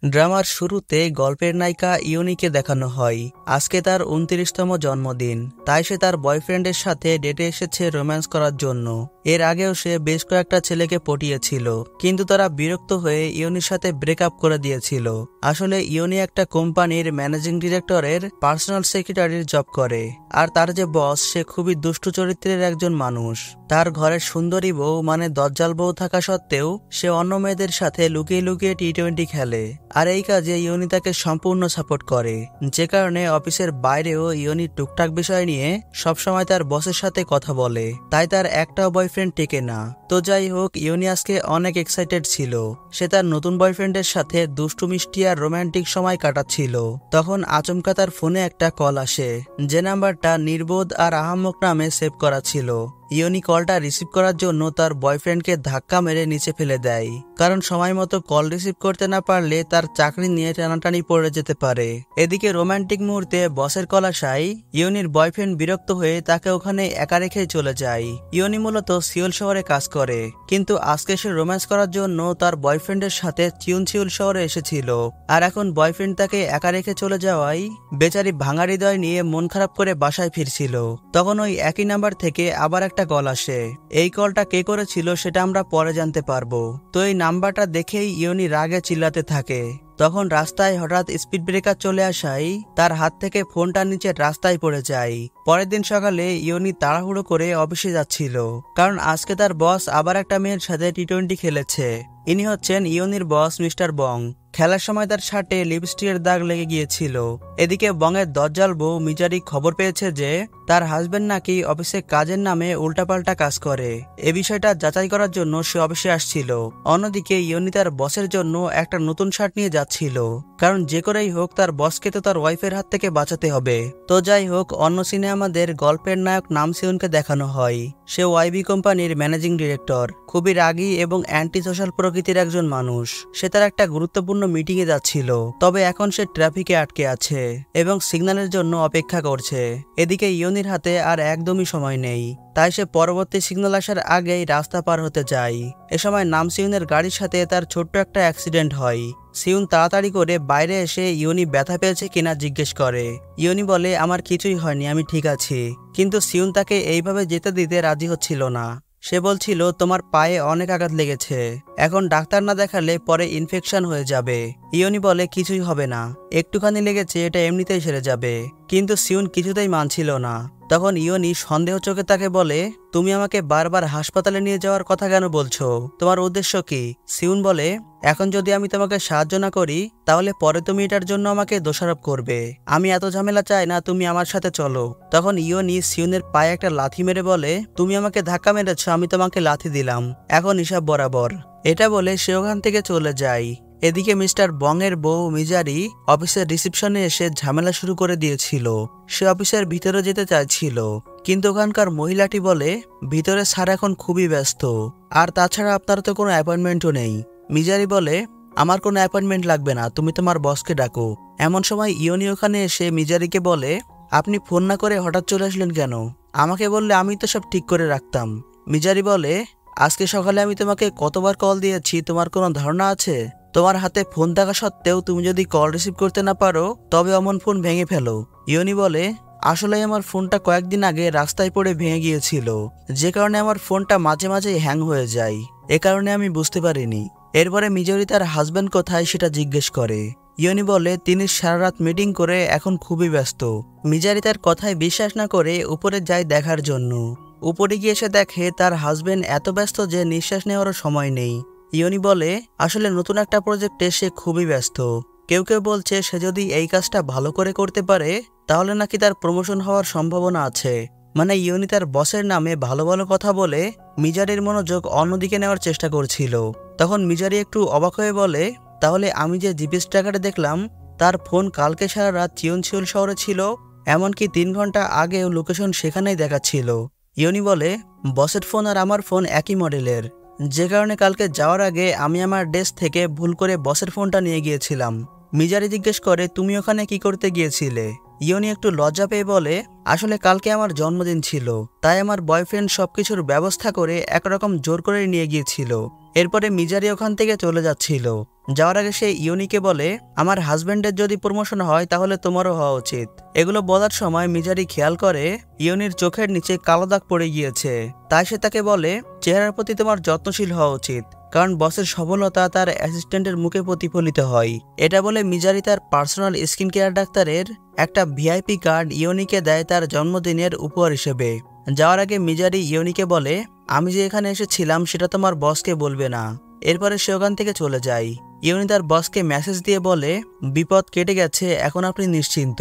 ড্রামার শুরুতে গল্পের নায়িকা ইউনিকে দেখানো হয়। আজকে তার ২৯তম জন্মদিন, তাই সে তার বয়ফ্রেন্ডের সাথে ডেটে এসেছে রোম্যান্স করার জন্য। এর আগেও সে বেশ কয়েকটা ছেলেকে পটিয়েছিল, কিন্তু তারা বিরক্ত হয়ে ইউনির সাথে ব্রেকআপ করে দিয়েছিল। আসলে ইউনি একটা কোম্পানির ম্যানেজিং ডিরেক্টরের পার্সোনাল সেক্রেটারির জব করে, আর তার যে বস সে খুবই দুষ্টু চরিত্রের একজন মানুষ। তার ঘরের সুন্দরী বউ মানে দজ্জাল বউ থাকা সত্ত্বেও সে অন্য মেয়েদের সাথে লুকিয়ে লুকিয়ে টি-20 খেলে, আর এই কাজে ইউনি তাকে সম্পূর্ণ সাপোর্ট করে। যে কারণে অফিসের বাইরেও ইউনি টুকটাক বিষয় নিয়ে সবসময় তার বসের সাথে কথা বলে, তাই তার একটাও বয়ফ্রেন্ড টেকে না। তো যাই হোক, ইউনি আজকে অনেক এক্সাইটেড ছিল। সে তার নতুন বয়ফ্রেন্ডের সাথে দুষ্টু মিষ্টি আর রোমান্টিক সময় কাটাচ্ছিল। তখন আচমকা তার ফোনে একটা কল আসে, যে নাম্বারটা নির্বোধ আর আহাম্মক নামে সেভ করা ছিল। ইউনি কলটা রিসিভ করার জন্য তার বয়ফ্রেন্ডকে ধাক্কা মেরে নিচে ফেলে দেয়, কারণ সময় মতো কল রিসিভ করতে না পারলে তার চাকরি নিয়ে টানাটানি পড়ে যেতে পারে। এদিকে রোমান্টিক মুহূর্তে বসের কল আসায় ইউনির বয়ফ্রেন্ড বিরক্ত হয়ে তাকে ওখানে একা রেখে চলে যায়। ইউনি মূলত সিওল শহরে কাজ করে, কিন্তু আজকে সে রোম্যান্স করার জন্য তার বয়ফ্রেন্ডের সাথে চিউল শহরে এসেছিল। আর এখন বয়ফ্রেন্ড তাকে একা রেখে চলে যাওয়ায় বেচারি ভাঙা হৃদয় নিয়ে মন খারাপ করে বাসায় ফিরছিল। তখন ওই একই নাম্বার থেকে আবার একটা কল আসে। এই কলটা কে করেছিল সেটা আমরা পরে জানতে পারবো। তো এই নাম্বারটা দেখেই ইউনি রাগে চিল্লাতে থাকে। তখন রাস্তায় হঠাৎ স্পিড ব্রেকার চলে আসায় তার হাত থেকে ফোনটা নিচে রাস্তায় পড়ে যায়। পরের দিন সকালে ইউনি তাড়াহুড়ো করে অফিসে যাচ্ছিল, কারণ আজকে তার বস আবার একটা মেয়ের সাথে টি-20 খেলেছে। ইনি হচ্ছেন ইউনির বস মিস্টার বং। খেলার সময় তার শার্টে লিপস্টিকের দাগ লেগে গিয়েছিল। এদিকে বংয়ের দজ্জাল বউ মিজারি খবর পেয়েছে যে তার হাজবেন্ড নাকি অফিসে কাজের নামে উল্টাপাল্টা কাজ করে। এ বিষয়টা যাচাই করার জন্য সে অফিসে আসছিল। অন্যদিকে ইউনি তার বসের জন্য একটা নতুন শার্ট নিয়ে যাচ্ছিল, কারণ যে করেই হোক তার বসকে তো তার ওয়াইফের হাত থেকে বাঁচাতে হবে। তো যাই হোক, অন্য সিনে আমাদের গল্পের নায়ক নামসিউনকে দেখানো হয়। সে ওয়াইবি কোম্পানির ম্যানেজিং ডিরেক্টর, খুবই রাগী এবং অ্যান্টি সোশ্যাল প্রকৃতির একজন মানুষ। সে তার একটা গুরুত্বপূর্ণ মিটিং এ যাচ্ছিল, তবে এখন সে ট্রাফিকে আটকে আছে এবং সিগন্যালের জন্য অপেক্ষা করছে। এদিকে ইউনির হাতে আর একদমই সময় নেই, তাই সে পরবর্তী সিগন্যাল আসার আগেই রাস্তা পার হতে যায়। এ সময় নামসিউনের গাড়ির সাথে তার ছোট্ট একটা অ্যাক্সিডেন্ট হয়। সিউন তাড়াতাড়ি করে বাইরে এসে ইউনি ব্যথা পেয়েছে কিনা জিজ্ঞেস করে। ইউনি বলে, আমার কিছুই হয়নি, আমি ঠিক আছি। কিন্তু সিউন তাকে এইভাবে যেতে দিতে রাজি হচ্ছিল না। সে বলছিল, তোমার পায়ে অনেক আঘাত লেগেছে, এখন ডাক্তার না দেখালে পরে ইনফেকশন হয়ে যাবে। ইউনি বলে, কিছুই হবে না, একটুখানি লেগেছে, এটা এমনিতেই সেরে যাবে। কিন্তু সিউন কিছুতেই মানছিল না। তখন ইউনি সন্দেহ চোখে তাকে বলে, তুমি আমাকে বারবার হাসপাতালে নিয়ে যাওয়ার কথা কেন বলছো? তোমার উদ্দেশ্য কি? সিউন বলে, এখন যদি আমি তোমাকে সাহায্য না করি তাহলে পরে তুমি এটার জন্য আমাকে দোষারোপ করবে। আমি এত ঝামেলা চাই না, তুমি আমার সাথে চলো। তখন ইউনি সিউনের পায়ে একটা লাথি মেরে বলে, তুমি আমাকে ধাক্কা মেরেছ, আমি তোমাকে লাথি দিলাম, এখন হিসাব বরাবর। এটা বলে সে ওখান থেকে চলে যায়। এদিকে মিস্টার বং এর বউ মিজারি অফিসের রিসেপশনে এসে ঝামেলা শুরু করে দিয়েছিল। সে অফিসের ভিতরে যেতে চাইছিল, কিন্তু ওখানকার মহিলাটি বলে, ভিতরে স্যার এখন খুবই ব্যস্ত, আর তাছাড়া আপনার তো কোনো অ্যাপয়েন্টমেন্টও নেই। মিজারি বলে, আমার কোনো অ্যাপয়েন্টমেন্ট লাগবে না, তুমি তোমার বসকে ডাকো। এমন সময় ইউনি ওখানে এসে মিজারিকে বলে, আপনি ফোন না করে হঠাৎ চলে আসলেন কেন? আমাকে বললে আমি তো সব ঠিক করে রাখতাম। মিজারি বলে, আজকে সকালে আমি তোমাকে কতবার কল দিয়েছি, তোমার কোনো ধারণা আছে? তোমার হাতে ফোন থাকা সত্ত্বেও তুমি যদি কল রিসিভ করতে না পারো তবে অমন ফোন ভেঙে ফেলো। ইউনি বলে, আসলে আমার ফোনটা কয়েকদিন আগে রাস্তায় পড়ে ভেঙে গিয়েছিল, যে কারণে আমার ফোনটা মাঝে মাঝে হ্যাং হয়ে যায়, এ কারণে আমি বুঝতে পারিনি। এরপরে মিজরি তার হাজব্যান্ড কোথায় সেটা জিজ্ঞেস করে। ইউনি বলে, তিনি সারা রাত মিটিং করে এখন খুবই ব্যস্ত। মিজারি তার কথায় বিশ্বাস না করে উপরে যায় দেখার জন্য। উপরে গিয়ে সে দেখে তার হাজব্যান্ড এত ব্যস্ত যে নিঃশ্বাস নেওয়ারও সময় নেই। ইউনি বলে, আসলে নতুন একটা প্রজেক্টে সে খুবই ব্যস্ত। কেউ কেউ বলছে সে যদি এই কাজটা ভালো করে করতে পারে তাহলে নাকি তার প্রমোশন হওয়ার সম্ভাবনা আছে। মানে ইউনি তার বসের নামে ভালো ভালো কথা বলে মিজারির মনোযোগ অন্যদিকে নেওয়ার চেষ্টা করছিল। তখন মিজারি একটু অবাক হয়ে বলে, তাহলে আমি যে জিপিএস ট্র্যাকারে দেখলাম তার ফোন কালকে সারা রাত চিউল শহরে ছিল, এমনকি 3 ঘন্টা আগেও লোকেশন সেখানেই দেখাচ্ছিল। ইউনি বলে, বসের ফোন আর আমার ফোন একই মডেলের, যে কারণে কালকে যাওয়ার আগে আমি আমার ডেস্ক থেকে ভুল করে বসের ফোনটা নিয়ে গিয়েছিলাম। মিজারি জিজ্ঞেস করে, তুমি ওখানে কি করতে গিয়েছিলে? ইউনি একটু লজ্জা পেয়ে বলে, আসলে কালকে আমার জন্মদিন ছিল, তাই আমার বয়ফ্রেন্ড সবকিছুর ব্যবস্থা করে একরকম জোর করে নিয়ে গিয়েছিল। এরপরে মিজারি ওখান থেকে চলে যাচ্ছিল। যাওয়ার আগে সে ইউনিকে বলে, আমার হাজবেন্ডের যদি প্রমোশন হয় তাহলে তোমারও হওয়া উচিত। এগুলো বলার সময় মিজারি খেয়াল করে ইউনির চোখের নিচে কালো দাগ পড়ে গিয়েছে। তাই সে তাকে বলে, চেহারার প্রতি তোমার যত্নশীল হওয়া উচিত, কারণ বসের সফলতা তার অ্যাসিস্ট্যান্টের মুখে প্রতিফলিত হয়। এটা বলে মিজারি তার পার্সোনাল স্কিন কেয়ার ডাক্তারের একটা ভিআইপি কার্ড ইউনিকে দেয় তার জন্মদিনের উপহার হিসেবে। যাওয়ার আগে মিজারি ইউনিকে বলে, আমি যে এখানে এসেছিলাম সেটা তোমার বসকে বলবে না। এরপরে সে ওখান থেকে চলে যায়। ইউনি তার বসকে মেসেজ দিয়ে বলে, বিপদ কেটে গেছে, এখন আপনি নিশ্চিন্ত।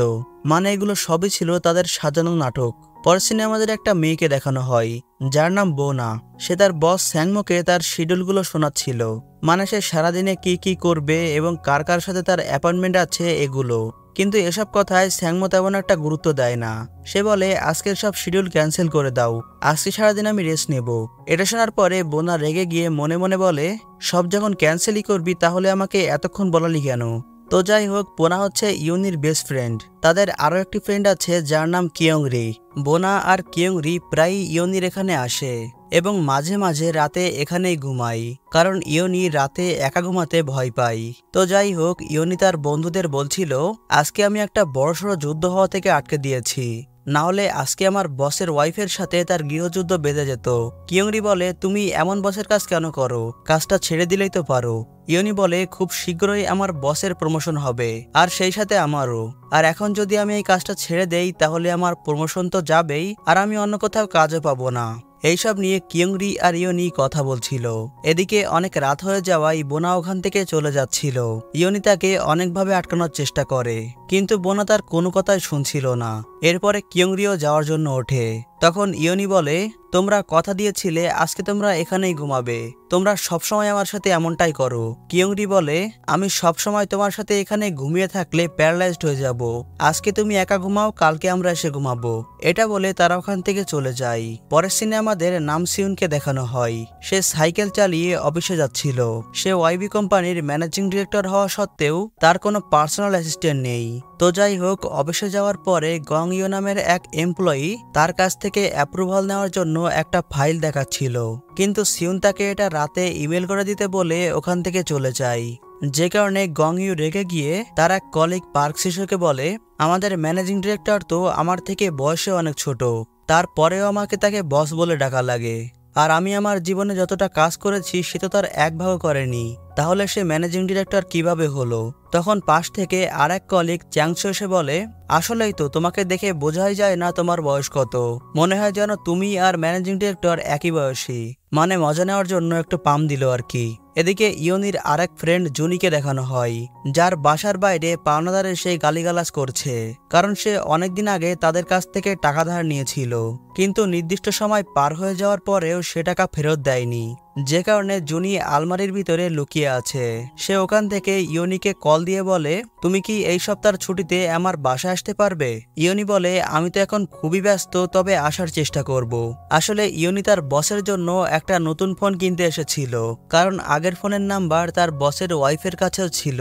মানে এগুলো সবই ছিল তাদের সাজানো নাটক। পরের সিনে আমাদের একটা মেয়েকে দেখানো হয় যার নাম বোনা। সে তার বস স্যাংমোকে তার শিডিউলগুলো শোনাচ্ছিল, মানে সে সারাদিনে কি কি করবে এবং কার কার সাথে তার অ্যাপয়েন্টমেন্ট আছে এগুলো। কিন্তু এসব কথায় স্যাংমো তেমন একটা গুরুত্ব দেয় না। সে বলে, আজকের সব শিডিউল ক্যান্সেল করে দাও, আজকে সারাদিন আমি রেস্ট নেব। এটা শোনার পরে বোনা রেগে গিয়ে মনে মনে বলে, সব যখন ক্যান্সেলই করবি তাহলে আমাকে এতক্ষণ বলালি কেন? তো যাই হোক, বোনা হচ্ছে ইউনির বেস্ট ফ্রেন্ড। তাদের আরও একটি ফ্রেন্ড আছে যার নাম কিয়ংরি। বোনা আর কিয়ংরি প্রায় ইউনির এখানে আসে এবং মাঝে মাঝে রাতে এখানেই ঘুমায়, কারণ ইউনি রাতে একা ঘুমাতে ভয় পায়। তো যাই হোক, ইউনি তার বন্ধুদের বলছিল, আজকে আমি একটা বড়সড় যুদ্ধ হওয়া থেকে আটকে দিয়েছি, না হলে আজকে আমার বসের ওয়াইফের সাথে তার গৃহযুদ্ধ বেঁধে যেত। কিয়ংরি বলে, তুমি এমন বসের কাজ কেন করো? কাজটা ছেড়ে দিলেই তো পারো। ইউনি বলে, খুব শীঘ্রই আমার বসের প্রমোশন হবে, আর সেই সাথে আমারও। আর এখন যদি আমি এই কাজটা ছেড়ে দেই তাহলে আমার প্রমোশন তো যাবেই, আর আমি অন্য কোথাও কাজও পাবো না। এইসব নিয়ে কিয়ংরি আর ইউনি কথা বলছিল। এদিকে অনেক রাত হয়ে যাওয়ায় বোনা ওখান থেকে চলে যাচ্ছিল। ইউনি তাকে অনেকভাবে আটকানোর চেষ্টা করে, কিন্তু বোনা তার কোনো কথাই শুনছিল না। এরপরে কিয়ংরিও যাওয়ার জন্য ওঠে। তখন ইউনি বলে, তোমরা কথা দিয়েছিলে আজকে তোমরা এখানেই ঘুমাবে, তোমরা সবসময় আমার সাথে এমনটাই করো। কিয়ংরি বলে, আমি সবসময় তোমার সাথে এখানে ঘুমিয়ে থাকলে প্যারালাইজড হয়ে যাব। আজকে তুমি একা ঘুমাও, কালকে আমরা এসে ঘুমাবো। এটা বলে তারা ওখান থেকে চলে যায়। পরের সিনে আমাদের নামসিউনকে দেখানো হয়। সে সাইকেল চালিয়ে অফিসে যাচ্ছিল। সে ওয়াইবি কোম্পানির ম্যানেজিং ডিরেক্টর হওয়া সত্ত্বেও তার কোনো পার্সোনাল অ্যাসিস্ট্যান্ট নেই। তো যাই হোক, অফিসে যাওয়ার পরে গং ইউ নামের এক এমপ্লয়ি তার কাছ থেকে অ্যাপ্রুভাল নেওয়ার জন্য একটা ফাইল দেখাচ্ছিল, কিন্তু সিউন তাকে এটা রাতে ইমেল করে দিতে বলে ওখান থেকে চলে যায়। যে কারণে গং ইউ রেগে গিয়ে তার এক কলিগ পার্ক শিশুকে বলে, আমাদের ম্যানেজিং ডিরেক্টর তো আমার থেকে বয়সে অনেক ছোট, তারপরেও আমাকে তাকে বস বলে ডাকা লাগে, আর আমি আমার জীবনে যতটা কাজ করেছি সে তো তার এক ভাগও করেনি, তাহলে সে ম্যানেজিং ডিরেক্টর কিভাবে হলো? তখন পাশ থেকে আর এক কলিগ চ্যাংশো এসে বলে, আসলেই তো, তোমাকে দেখে বোঝাই যায় না তোমার বয়স কত, মনে হয় যেন তুমি আর ম্যানেজিং ডিরেক্টর একই বয়সী। মানে মজা নেওয়ার জন্য একটু পাম দিল আর কি। এদিকে ইউনির আরেক ফ্রেন্ড জুনিকে দেখানো হয়, যার বাসার বাইরে পাওনাদার এসে গালিগালাজ করছে, কারণ সে অনেকদিন আগে তাদের কাছ থেকে টাকা ধার নিয়েছিল, কিন্তু নির্দিষ্ট সময় পার হয়ে যাওয়ার পরেও সে টাকা ফেরত দেয়নি। যে কারণে জুনি আলমারির ভিতরে লুকিয়ে আছে। সে ওখান থেকে ইউনিকে কল দিয়ে বলে, তুমি কি এই সপ্তাহের ছুটিতে আমার বাসায় আসতে পারবে? ইউনি বলে, আমি তো এখন খুবই ব্যস্ত, তবে আসার চেষ্টা করব। আসলে ইউনি তার বসের জন্য একটা নতুন ফোন কিনতে এসেছিল, কারণ আগের ফোনের নাম্বার তার বসের ওয়াইফের কাছেও ছিল,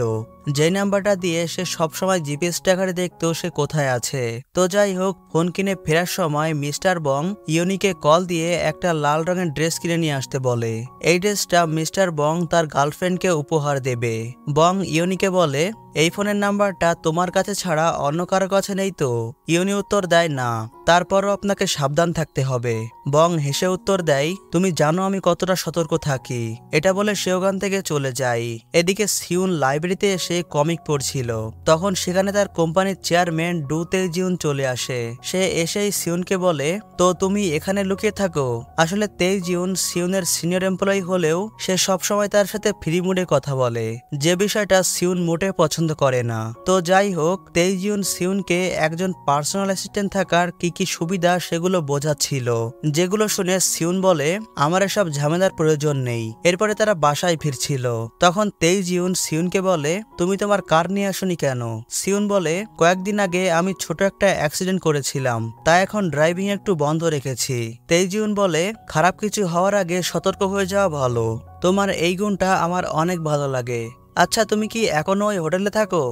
যে নাম্বারটা দিয়ে সে সবসময় জিপিএস ট্র্যাকারে দেখতো সে কোথায় আছে। তো যাই হোক, ফোন কিনে ফেরার সময় মিস্টার বং ইউনিকে কল দিয়ে একটা লাল রঙের ড্রেস কিনে নিয়ে আসতে বলে। এই ড্রেসটা মিস্টার বং তার গার্লফ্রেন্ডকে উপহার দেবে। বং ইউনিকে বলে, এই ফোনের নাম্বারটা তোমার কাছে ছাড়া অন্য কারো কাছে নেই তো? ইউনি উত্তর দেয়, না, তারপরও আপনাকে সাবধান থাকতে হবে। বং হেসে উত্তর দেয়, তুমি জানো আমি কতটা সতর্ক থাকি। এটা বলে সে ওখান থেকে চলে যায়। এদিকে সিউন লাইব্রেরিতে এসে কমিক পড়ছিল, তখন সেখানে তার কোম্পানির চেয়ারম্যান ডু তেইজিউন চলে আসে। সে এসেই সিউনকে বলে, তো তুমি এখানে লুকিয়ে থাকো। আসলে তেইজিউন সিউনের সিনিয়র এমপ্লয়ি হলেও সে সবসময় তার সাথে ফ্রি মুডে কথা বলে, যে বিষয়টা সিউন মোটে পছন্দ করে না। তো যাই হোক, তেইজিউন সিউনকে একজন পার্সোনাল অ্যাসিস্ট্যান্ট থাকার কি কি সুবিধা সেগুলো বোঝাচ্ছিল, যেগুলো শুনে সিউন বলে, আমার এসব ঝামেলার প্রয়োজন নেই। এরপরে তারা বাসায় ফিরছিল, তখন তেইজিউন সিউনকে বলে, তুমি তোমার কার নিয়ে আসনি কেন? সিউন বলে, কয়েকদিন আগে আমি ছোট একটা অ্যাক্সিডেন্ট করেছিলাম, তাই এখন ড্রাইভিং একটু বন্ধ রেখেছি। তেইজিউন বলে, খারাপ কিছু হওয়ার আগে সতর্ক হয়ে যাওয়া ভালো, তোমার এই গুণটা আমার অনেক ভালো লাগে। আচ্ছা, তুমি কি এখনো ওই হোটেলে থাকো?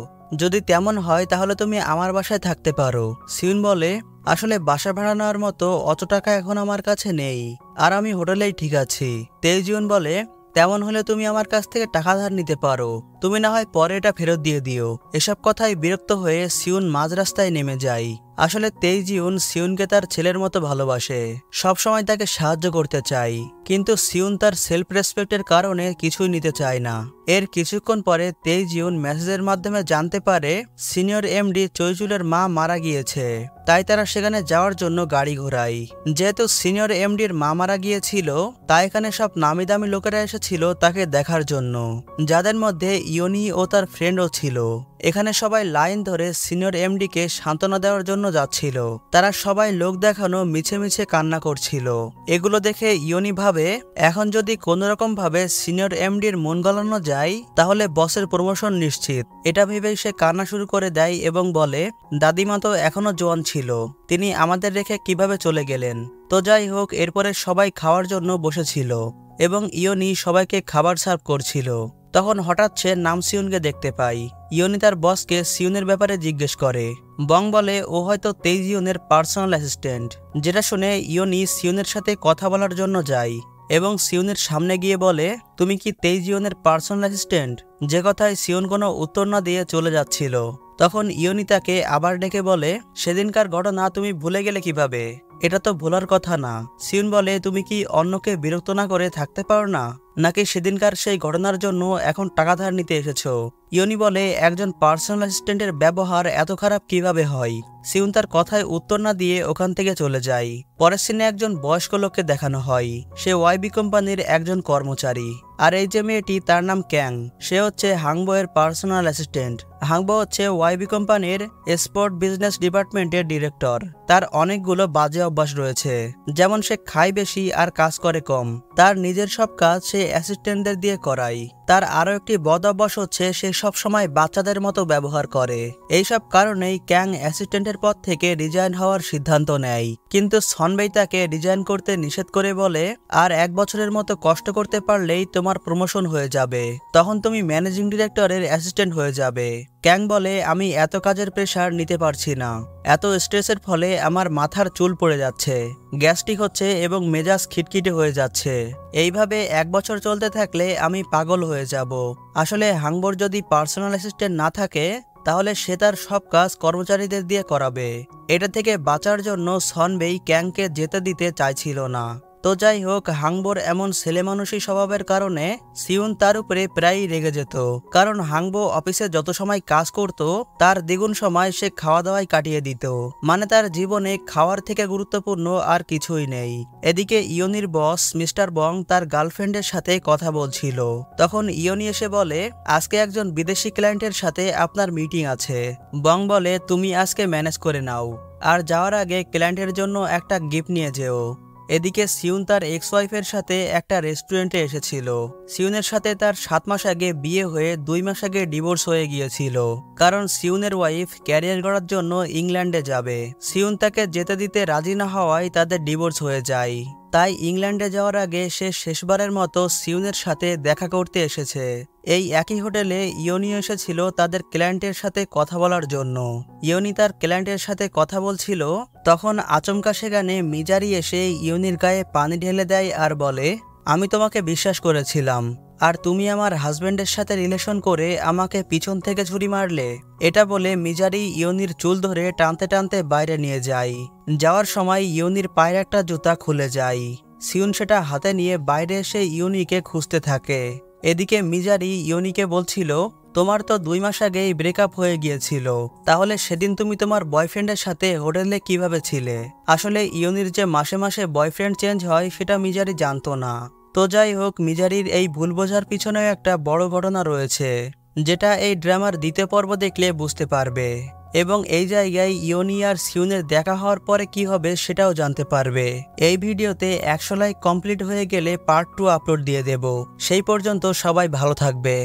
যদি তেমন হয় তাহলে তুমি আমার বাসায় থাকতে পারো। সিউন বলে, আসলে বাসা ভাড়া নেওয়ার মতো অত টাকা এখন আমার কাছে নেই, আর আমি হোটেলেই ঠিক আছি। তেইজিউন বলে, তেমন হলে তুমি আমার কাছ থেকে টাকা ধার নিতে পারো, তুমি না হয় পরে এটা ফেরত দিয়ে দিও। এসব কথায় বিরক্ত হয়ে সিউন মাঝ রাস্তায় নেমে যায়। আসলে তেইজিউন সিউনকে তার ছেলের মতো ভালোবাসে, সবসময় তাকে সাহায্য করতে চায়, কিন্তু সিউন তার সেলফ রেসপেক্টের কারণে কিছুই নিতে চায় না। এর কিছুক্ষণ পরে তেইজিউন মেসেজের মাধ্যমে জানতে পারে সিনিয়র এমডি চৈচুলের মা মারা গিয়েছে, তাই তারা সেখানে যাওয়ার জন্য গাড়ি ঘোরায়। যেহেতু সিনিয়র এমডির মা মারা গিয়েছিল, তাই এখানে সব নামি দামি লোকেরা এসেছিল তাকে দেখার জন্য, যাদের মধ্যে ইয়নি ও তার ফ্রেন্ডও ছিল। এখানে সবাই লাইন ধরে সিনিয়র এমডিকে সান্ত্বনা দেওয়ার জন্য যাচ্ছিল। তারা সবাই লোক দেখানো মিছে মিছে কান্না করছিল। এগুলো দেখে ইয়নি ভাবে এখন যদি কোনোরকম ভাবে সিনিয়র এমডির মন গলানো যায় তাহলে বসের প্রমোশন নিশ্চিত। এটা ভেবেই সে কান্না শুরু করে দেয় এবং বলে, দাদিমা তো এখনো জোয়ান ছিল, তিনি আমাদের রেখে কিভাবে চলে গেলেন। তো যাই হোক, এরপরে সবাই খাওয়ার জন্য বসেছিল এবং ইয়নি সবাইকে খাবার সার্ভ করছিল। তখন হঠাৎ সে নামসিউনকে দেখতে পায়। ইয়নি তার বসকে সিউনের ব্যাপারে জিজ্ঞেস করে। বং বলে ও হয়তো তেইজিউনের পার্সোনাল অ্যাসিস্ট্যান্ট, যেটা শুনে ইয়নি সিউনের সাথে কথা বলার জন্য যায় এবং সিউনের সামনে গিয়ে বলে, তুমি কি তেইজিউনের পার্সোনাল অ্যাসিস্ট্যান্ট? যে কথায় সিউন কোনো উত্তর না দিয়ে চলে যাচ্ছিল। তখন ইয়নি তাকে আবার ডেকে বলে, সেদিনকার ঘটনা তুমি ভুলে গেলে কিভাবে? এটা তো ভোলার কথা না। সিউন বলে, তুমি কি অন্যকে বিরক্ত না করে থাকতে পারো না, নাকি সেদিনকার সেই ঘটনার জন্য এখন টাকা ধার নিতে এসেছো? ইয়নি বলে, একজন পার্সোনাল অ্যাসিস্ট্যান্টের ব্যবহার এত খারাপ কিভাবে হয়? সিউন তার কথায় উত্তর না দিয়ে ওখান থেকে চলে যায়। পরের সিনে একজন বয়স্ক লোককে দেখানো হয়। সে ওয়াইবি কোম্পানির একজন কর্মচারী। আর এই যে মেয়েটি, তার নাম ক্যাং, সে হচ্ছে হাংবো এর পার্সোনাল অ্যাসিস্ট্যান্ট। হাংবো হচ্ছে ওয়াইবি কোম্পানির স্পোর্ট বিজনেস ডিপার্টমেন্টের ডিরেক্টর। তার অনেকগুলো বাজে অভ্যাস রয়েছে, যেমন সে খায় বেশি আর কাজ করে কম। তার নিজের সব কাজ সে অ্যাসিস্ট্যান্টদের দিয়ে করায়। তার আরও একটি বদ অভ্যাস হচ্ছে সে সবসময় বাচ্চাদের মতো ব্যবহার করে। এইসব কারণেই ক্যাং অ্যাসিস্ট্যান্টের পদ থেকে রিজাইন হওয়ার সিদ্ধান্ত নেয়, কিন্তু সনবেই তাকে রিজাইন করতে নিষেধ করে বলে, আর 1 বছরের মতো কষ্ট করতে পারলেই তোমার প্রমোশন হয়ে যাবে, তখন তুমি ম্যানেজিং ডিরেক্টরের অ্যাসিস্ট্যান্ট হয়ে যাবে। ক্যাং বলে, আমি এত কাজের প্রেশার নিতে পারছি না, এত স্ট্রেসের ফলে আমার মাথার চুল পড়ে যাচ্ছে, গ্যাস্ট্রিক হচ্ছে এবং মেজাজ খিটখিটে হয়ে যাচ্ছে। এইভাবে 1 বছর চলতে থাকলে আমি পাগল হয়ে যাব। আসলে হাংবোর যদি পার্সোনাল অ্যাসিস্ট্যান্ট না থাকে তাহলে সে তার সব কাজ কর্মচারীদের দিয়ে করাবে। এটা থেকে বাঁচার জন্য সনবেই ক্যাংকে যেতে দিতে চাইছিল না। তো যাই হোক, হাংবোর এমন ছেলেমানুষী স্বভাবের কারণে সিউন তার উপরে প্রায়ই রেগে যেত, কারণ হাংবো অফিসে যত সময় কাজ করত তার দ্বিগুণ সময় সে খাওয়া দাওয়ায় কাটিয়ে দিত। মানে তার জীবনে খাওয়ার থেকে গুরুত্বপূর্ণ আর কিছুই নেই। এদিকে ইয়নির বস মিস্টার বং তার গার্লফ্রেন্ডের সাথে কথা বলছিল। তখন ইয়নি এসে বলে, আজকে একজন বিদেশি ক্লায়েন্টের সাথে আপনার মিটিং আছে। বং বলে, তুমি আজকে ম্যানেজ করে নাও, আর যাওয়ার আগে ক্লায়েন্টের জন্য একটা গিফট নিয়ে যেও। এদিকে সিউন তার এক্স ওয়াইফের সাথে একটা রেস্টুরেন্টে এসেছিল। সিউনের সাথে তার 7 মাস আগে বিয়ে হয়ে 2 মাস আগে ডিভোর্স হয়ে গিয়েছিল, কারণ সিউনের ওয়াইফ ক্যারিয়ার গড়ার জন্য ইংল্যান্ডে যাবে। সিউন তাকে যেতে দিতে রাজি না হওয়ায় তাদের ডিভোর্স হয়ে যায়। তাই ইংল্যান্ডে যাওয়ার আগে সে শেষবারের মতো সিউনের সাথে দেখা করতে এসেছে। এই একই হোটেলে ইয়নি এসেছিল তাদের ক্লায়েন্টের সাথে কথা বলার জন্য। ইয়নি তার ক্লায়েন্টের সাথে কথা বলছিল, তখন আচমকা সেখানে মিজারি এসে ইয়নির গায়ে পানি ঢেলে দেয় আর বলে, আমি তোমাকে বিশ্বাস করেছিলাম, আর তুমি আমার হাজবেন্ডের সাথে রিলেশন করে আমাকে পিছন থেকে ছুরি মারলে। এটা বলে মিজারি ইয়নির চুল ধরে টানতে টানতে বাইরে নিয়ে যায়। যাওয়ার সময় ইয়নির পায়ের একটা জুতা খুলে যায়। সিউন সেটা হাতে নিয়ে বাইরে এসে ইয়নিকে খুঁজতে থাকে। এদিকে মিজারি ইয়নিকে বলছিল, তোমার তো 2 মাস আগেই ব্রেকআপ হয়ে গিয়েছিল, তাহলে সেদিন তুমি তোমার বয়ফ্রেন্ডের সাথে হোটেলে কিভাবে ছিলে? আসলে ইয়নির যে মাসে মাসে বয়ফ্রেন্ড চেঞ্জ হয় সেটা মিজারি জানতো না। তো যাই হোক, মিজারির এই ভুল বোঝার পিছনেও একটা বড় ঘটনা রয়েছে, যেটা এই ড্রামার দ্বিতীয় পর্ব দেখলে বুঝতে পারবে, এবং এই জায়গায় ইয়নি আর সিউনের দেখা হওয়ার পরে কি হবে সেটাও জানতে পারবে। এই ভিডিওতে 100 লাইক কমপ্লিট হয়ে গেলে পার্ট 2 আপলোড দিয়ে দেব। সেই পর্যন্ত সবাই ভালো থাকবে।